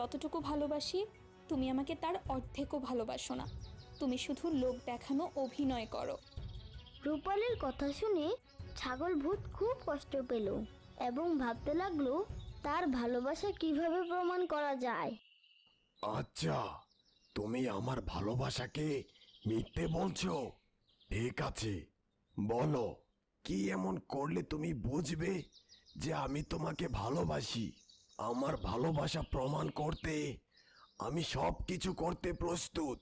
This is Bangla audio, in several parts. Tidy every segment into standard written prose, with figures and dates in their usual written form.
যতটুকু ভালোবাসি তুমি আমাকে তার অর্ধেকও ভালোবাসো না। তুমি শুধু লোক দেখানো অভিনয় করো। রূপালীর কথা শুনে ছাগল ভূত খুব কষ্ট পেল এবং ভাবতে লাগলো তার ভালোবাসা কিভাবে প্রমাণ করা যায়। আচ্ছা, তুমি আমার ভালোবাসাকে মিথ্যে বলছো? ঠিক আছে, বলো কি এমন করলে তুমি বুঝবে যে আমি তোমাকে ভালোবাসি। আমার ভালোবাসা প্রমাণ করতে আমি সব কিছু করতে প্রস্তুত।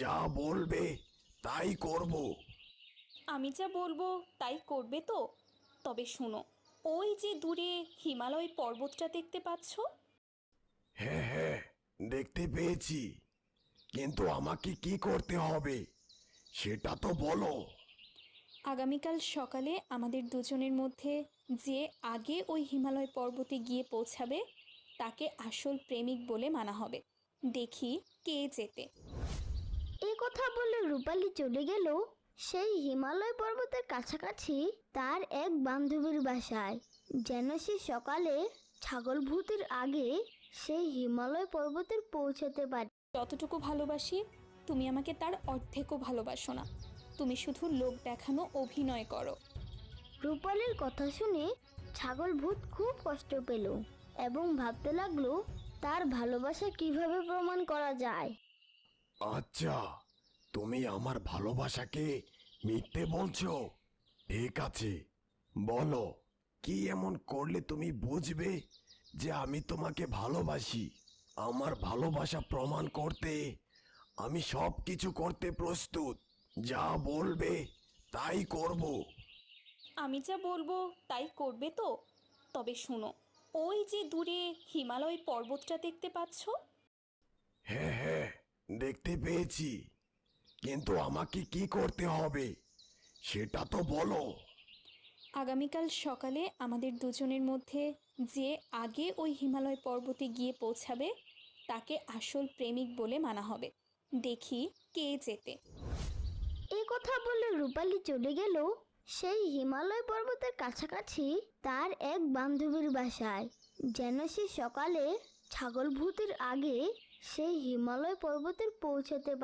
যা বলবে তাই করব। আমি যা বলবো তাই করবে তো? তবে শোনো, ওই যে দূরে হিমালয় পর্বতটা দেখতে পাচ্ছ? হ্যাঁ হ্যাঁ, দেখতে পেয়েছি, কিন্তু আমাকে কি করতে হবে সেটা তো বলো। আগামীকাল সকালে আমাদের দুজনের মধ্যে যে আগে ওই হিমালয় পর্বতে গিয়ে পৌঁছাবে তাকে আসল প্রেমিক বলে মানা হবে। দেখি কে জেতে। এই কথা বলে রূপালী চলে গেল সেই হিমালয় পর্বতের কাছাকাছি তার এক বান্ধবীর বাসায়, যেন সে সকালে ছাগল ভূতের আগে সেই হিমালয় পর্বতে পৌঁছাতে পারে। যতটুকু ভালোবাসি তুমি আমাকে তার অর্ধেকও ভালোবাসো না। তুমি শুধু লোক দেখানো অভিনয় করো। রূপালীর কথা শুনে ছাগল ভূত খুব কষ্ট পেল এবং ভাবতে লাগলো তার ভালোবাসা কিভাবে প্রমাণ করা যায়। আচ্ছা, তুমি আমার ভালোবাসাকে মিথ্যে বলছো? ঠিক আছে, বলো কি এমন করলে তুমি বুঝবে যে আমি তোমাকে ভালোবাসি। আমার ভালোবাসা প্রমাণ করতে আমি সব কিছু করতে প্রস্তুত। যা বলবে তাই করব। আমি যা বলবো তাই করবে তো? তবে শোনো, ওই যে দূরে হিমালয় পর্বতটা দেখতে পাচ্ছ? হ্যাঁ হ্যাঁ, দেখতে পেয়েছি, কিন্তু আমাকে কি করতে হবে সেটা তো বলো। আগামীকাল সকালে আমাদের দুজনের মধ্যে যে আগে ওই হিমালয় পর্বতে গিয়ে পৌঁছাবে তাকে আসল প্রেমিক বলে মানা হবে। দেখি কে জেতে। এই কথা বলে রূপালী চলে গেল সেই হিমালয় পর্বতের কাছাকাছি তার এক বান্ধবীর বাসায়, যেন সে সকালে ছাগল ভূতের আগে সেই হিমালয় পর্বতে পৌঁছাতে পারে।